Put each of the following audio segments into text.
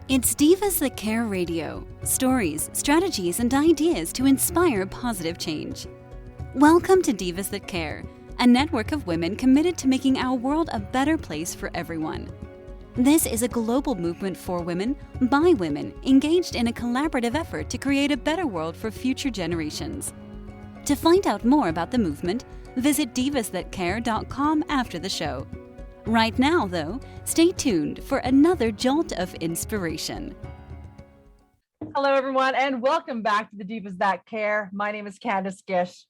It's Divas That Care Radio. Stories, strategies, and ideas to inspire positive change. Welcome to Divas That Care, a network of women committed to making our world a better place for everyone. This is a global movement for women, by women, engaged in a collaborative effort to create a better world for future generations. To find out more about the movement, visit divasthatcare.com after the show. Right now, though, stay tuned for another jolt of inspiration. Hello, everyone, and welcome back to the Divas That Care. My name is Candice Gish.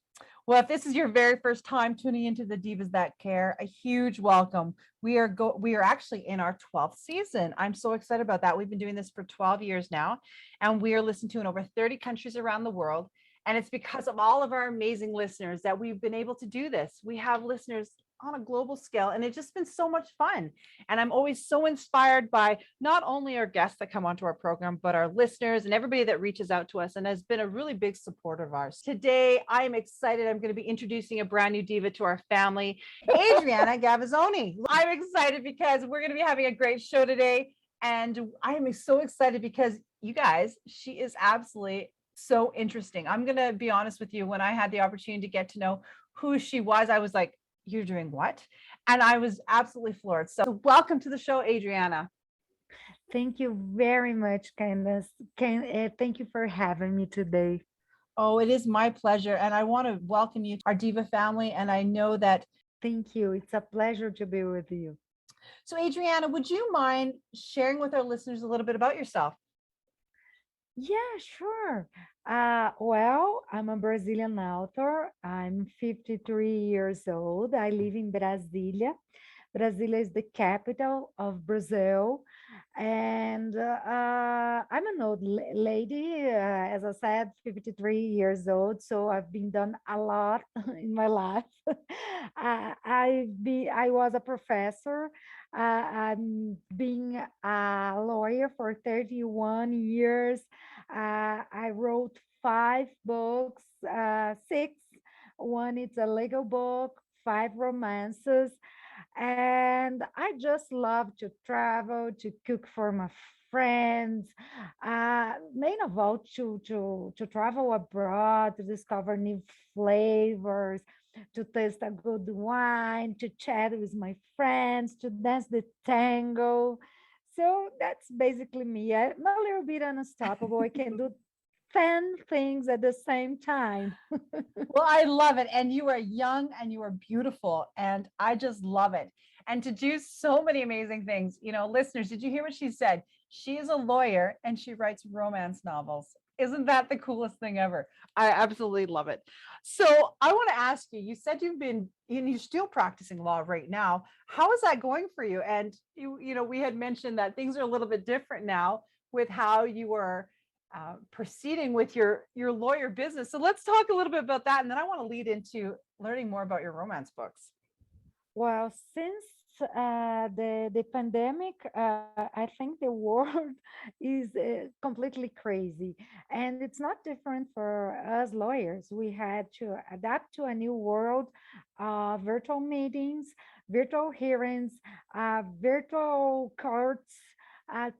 Well, if this is your very first time tuning into the Divas That Care, a huge welcome. We are actually in our 12th season. I'm so excited about that. We've been doing this for 12 years now, and we are listened to in over 30 countries around the world. And it's because of all of our amazing listeners that we've been able to do this. We have listeners on a global scale, and it's just been so much fun. And I'm always so inspired by not only our guests that come onto our program, but our listeners and everybody that reaches out to us and has been a really big supporter of ours. Today, I am excited. I'm going to be introducing a brand new diva to our family, Adriana Gavazzoni. I'm excited because we're going to be having a great show today. And I am so excited because you guys, she is absolutely so interesting. I'm going to be honest with you. When I had the opportunity to get to know who she was, I was like, you're doing what? And I was absolutely floored. So welcome to the show, Adriana. Thank you very much, Candace. Thank you for having me today. Oh, it is my pleasure. And I want to welcome you to our Diva family. And I know that. Thank you. It's a pleasure to be with you. So, Adriana, would you mind sharing with our listeners a little bit about yourself? Yeah, sure. Well, I'm a Brazilian author. I'm 53 years old. I live in Brasília. Brasília is the capital of Brazil. And I'm an old lady, as I said, 53 years old. So I've been done a lot in my life. I was a professor. I'm being a lawyer for 31 years. I wrote 5 books, six. One is a legal book, 5 romances. And I just love to travel, to cook for my friends, main of all to travel abroad, to discover new flavors, to taste a good wine, to chat with my friends, to dance the tango. So that's basically me. I'm a little bit unstoppable. I can do 10 things at the same time. Well, I love it. And you are young and you are beautiful. And I just love it. And to do so many amazing things. You know, listeners, did you hear what she said? She is a lawyer and she writes romance novels. Isn't that the coolest thing ever? I absolutely love it. So I want to ask you, you said you're still practicing law right now. How is that going for you? And we had mentioned that things are a little bit different now with how you were proceeding with your lawyer business. So let's talk a little bit about that. And then I want to lead into learning more about your romance books. Well, since the pandemic, I think the world is completely crazy, and it's not different for us lawyers. We had to adapt to a new world, virtual meetings, virtual hearings, virtual courts,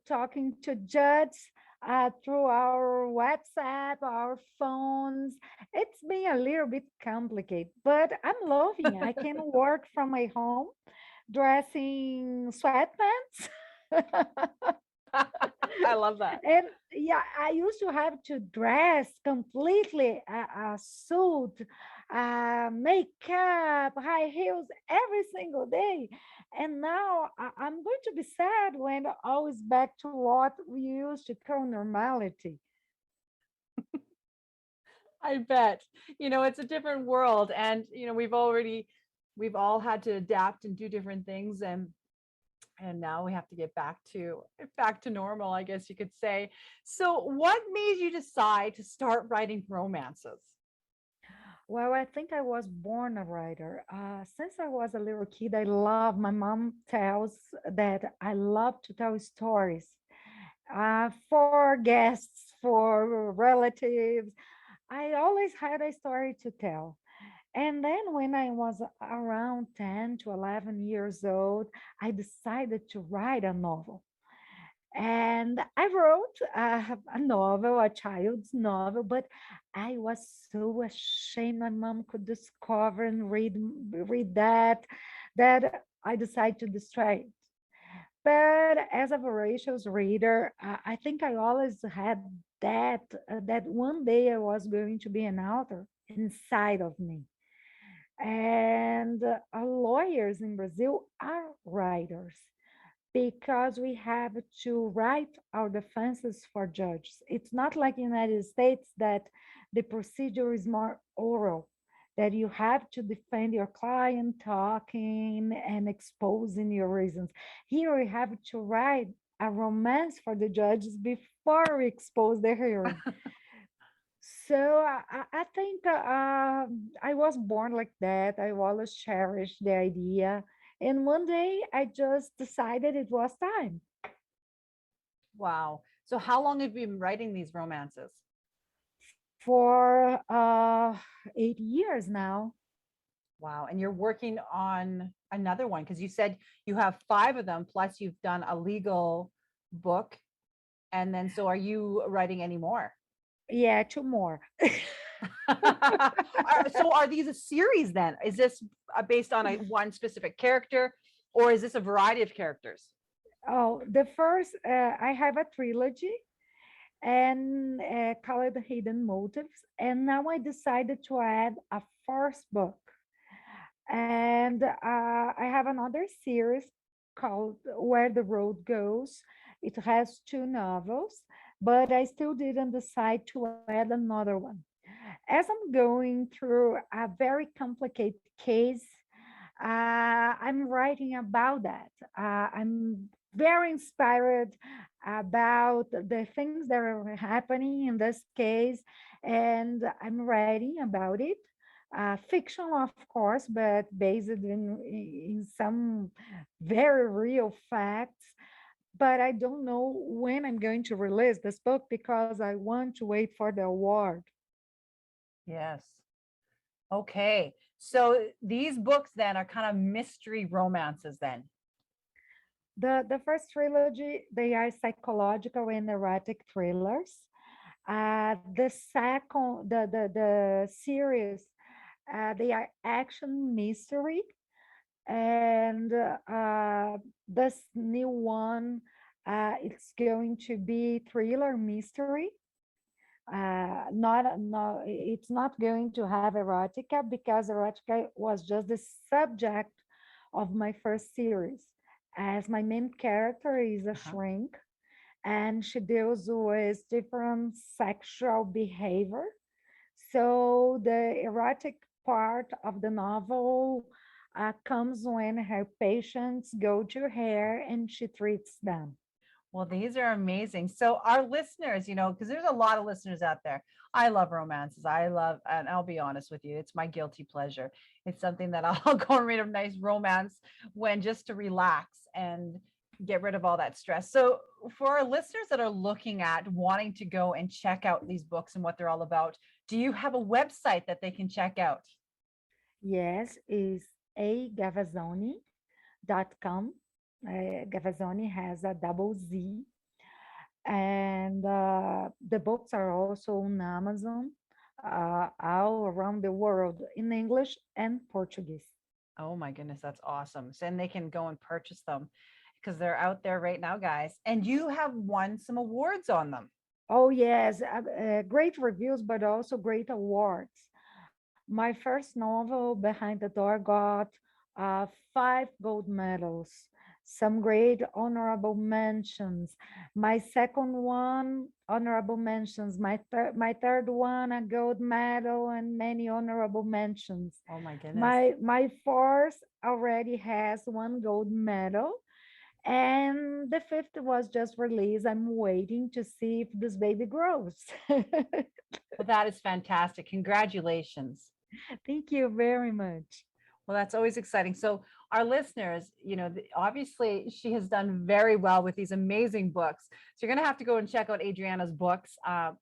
talking to judges. Through our WhatsApp, our phones, it's been a little bit complicated, but I'm loving. I can work from my home, dressing sweatpants. I love that. And yeah, I used to have to dress completely a suit, makeup, high heels every single day. And now I'm going to be sad when all is back to what we used to call normality. I bet. It's a different world. And, we've all had to adapt and do different things. And now we have to get back to normal, I guess you could say. So what made you decide to start writing romances? Well, I think I was born a writer. Since I was a little kid, my mom tells that I love to tell stories for guests, for relatives. I always had a story to tell. And then when I was around 10 to 11 years old, I decided to write a novel. And I wrote a novel, a child's novel, but I was so ashamed my mom could discover and read that I decided to destroy it. But as a voracious reader, I think I always had that one day I was going to be an author inside of me. And lawyers in Brazil are writers because we have to write our defenses for judges. It's not like United States that the procedure is more oral, that you have to defend your client talking and exposing your reasons. Here we have to write a romance for the judges before we expose the hearing. So I think I was born like that. I always cherished the idea. And one day I just decided it was time. Wow. So how long have you been writing these romances? For 8 years now. Wow. And you're working on another one because you said you have five of them, plus you've done a legal book. And then, so are you writing any more? Yeah, two more. So are these a series then? Is this based on a one specific character, or is this a variety of characters? Oh, the first, I have a trilogy and called Hidden Motives. And now I decided to add a first book. And I have another series called Where the Road Goes. It has two novels, but I still didn't decide to add another one. As I'm going through a very complicated case, I'm writing about that. I'm very inspired about the things that are happening in this case, and I'm writing about it. Fiction, of course, but based in some very real facts. But I don't know when I'm going to release this book because I want to wait for the award. Yes. Okay. So these books then are kind of mystery romances then. The first trilogy, they are psychological and erotic thrillers. The second, the series, they are action mystery. And this new one, it's going to be thriller mystery. Not no, it's not going to have erotica because erotica was just the subject of my first series. As my main character is a Uh-huh. shrink, and she deals with different sexual behavior. So the erotic part of the novel comes when her patients go to her and she treats them. Well, these are amazing. So our listeners, because there's a lot of listeners out there. I love romances. I love, and I'll be honest with you, it's my guilty pleasure. It's something that I'll go and read a nice romance when just to relax and get rid of all that stress. So for our listeners that are looking at wanting to go and check out these books and what they're all about, do you have a website that they can check out? Yes, is agavazzoni.com. Gavazzoni has a double Z. And the books are also on Amazon all around the world in English and Portuguese. Oh my goodness, that's awesome. So, and they can go and purchase them because they're out there right now, guys. And you have won some awards on them. Oh, yes, great reviews, but also great awards. My first novel, Behind the Door, got 5 gold medals, some great honorable mentions. My second one, honorable mentions. My third one, a gold medal and many honorable mentions. Oh my goodness. My fourth already has 1 gold medal. And the fifth was just released. I'm waiting to see if this baby grows. Well, that is fantastic. Congratulations. Thank you very much. Well, that's always exciting. So, our listeners, obviously, she has done very well with these amazing books. So, you're going to have to go and check out Adriana's books.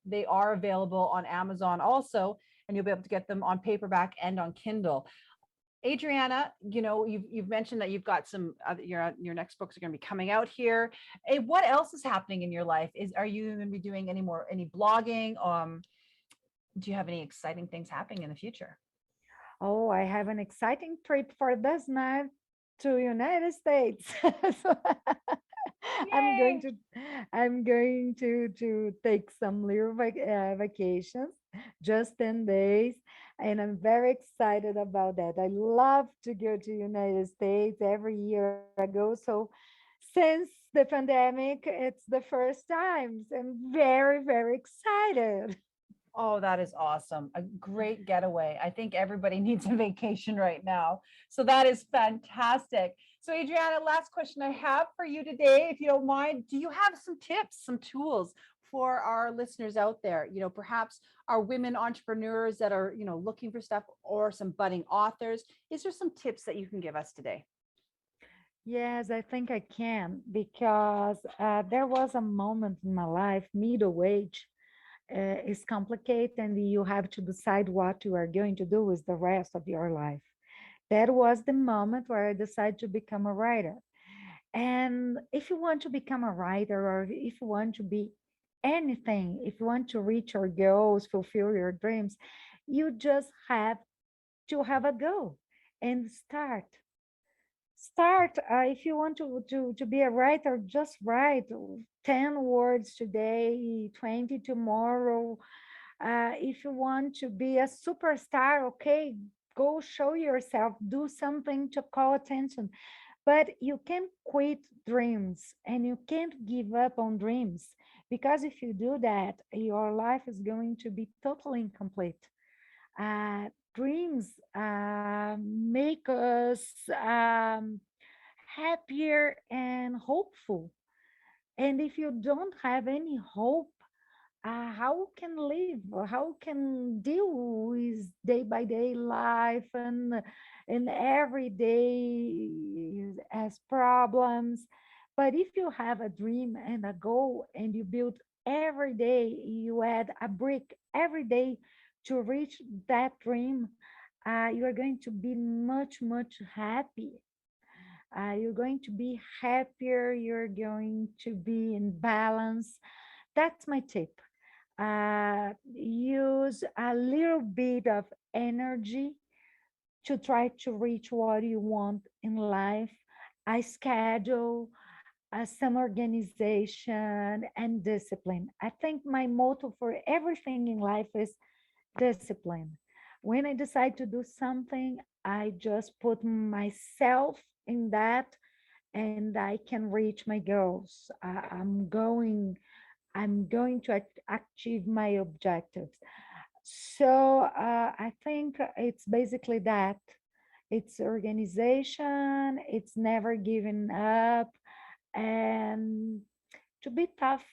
They are available on Amazon also, and you'll be able to get them on paperback and on Kindle. Adriana, you've mentioned that you've got some other, your next books are going to be coming out here. What else is happening in your life? Are you going to be doing any blogging? Do you have any exciting things happening in the future? Oh, I have an exciting trip for this night to United States. So I'm going Yay! to I'm going to take some little vacations, just 10 days, and I'm very excited about that. I love to go to United States every year I go. So since the pandemic, it's the first time. So I'm very, very excited. Oh, that is awesome. A great getaway. I think everybody needs a vacation right now. So that is fantastic. So Adriana, last question I have for you today, if you don't mind, do you have some tips, some tools for our listeners out there? Perhaps our women entrepreneurs that are, looking for stuff, or some budding authors. Is there some tips that you can give us today? Yes, I think I can because there was a moment in my life, middle age, is complicated and you have to decide what you are going to do with the rest of your life. That was the moment where I decided to become a writer. And if you want to become a writer, or if you want to be anything, if you want to reach your goals, fulfill your dreams, you just have to have a goal and start. Start. If you want to be a writer, just write 10 words today, 20 tomorrow. If you want to be a superstar, okay, go show yourself, do something to call attention. But you can't quit dreams and you can't give up on dreams, because if you do that, your life is going to be totally incomplete. Dreams make us happier and hopeful. And if you don't have any hope, how can live? How can deal with day by day life and every day as problems? But if you have a dream and a goal and you build every day, you add a brick every day to reach that dream, you are going to be much, much happy. You're going to be happier. You're going to be in balance. That's my tip. Use a little bit of energy to try to reach what you want in life. A schedule, some organization, and discipline. I think my motto for everything in life is discipline. When I decide to do something, I just put myself in that and I can reach my goals. I'm going to achieve my objectives. So I think it's basically that. It's organization, it's never giving up, and to be tough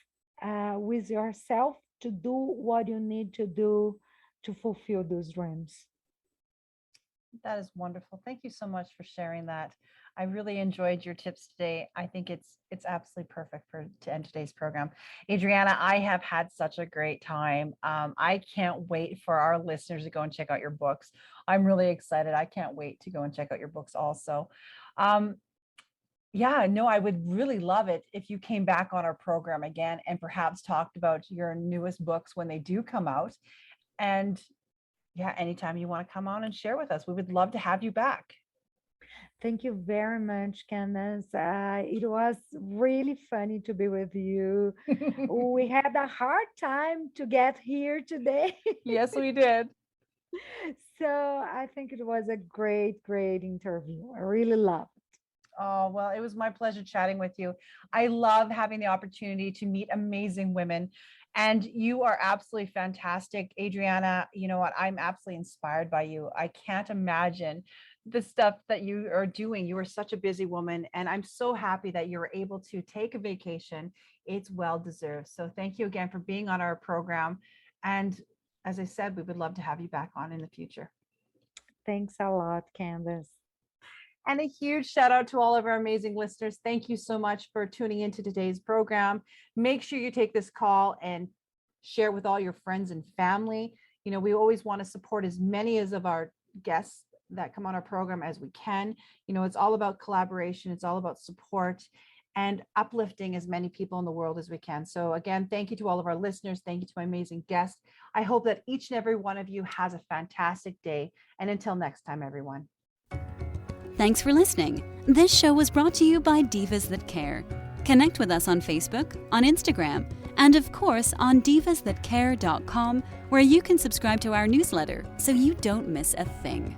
with yourself to do what you need to do to fulfill those dreams. That is wonderful. Thank you so much for sharing that. I really enjoyed your tips today. I think it's absolutely perfect for to end today's program. Adriana, I have had such a great time. I can't wait for our listeners to go and check out your books. I'm really excited. I can't wait to go and check out your books also. Um, yeah, no, I would really love it if you came back on our program again and perhaps talked about your newest books when they do come out. And yeah, anytime you want to come on and share with us, we would love to have you back. Thank you very much, Candace. It was really funny to be with you. We had a hard time to get here today. Yes, we did. So I think it was a great, great interview. I really loved. Oh, well, it was my pleasure chatting with you. I love having the opportunity to meet amazing women. And you are absolutely fantastic, Adriana. You know what? I'm absolutely inspired by you. I can't imagine the stuff that you are doing. You are such a busy woman, and I'm so happy that you were able to take a vacation. It's well deserved. So thank you again for being on our program. And as I said, we would love to have you back on in the future. Thanks a lot, Candace. And a huge shout out to all of our amazing listeners. Thank you so much for tuning into today's program. Make sure you take this call and share with all your friends and family. We always want to support as many as of our guests that come on our program as we can. You know, it's all about collaboration. It's all about support and uplifting as many people in the world as we can. So again, thank you to all of our listeners. Thank you to my amazing guests. I hope that each and every one of you has a fantastic day. And until next time, everyone. Thanks for listening. This show was brought to you by Divas That Care. Connect with us on Facebook, on Instagram, and of course on divasthatcare.com, where you can subscribe to our newsletter so you don't miss a thing.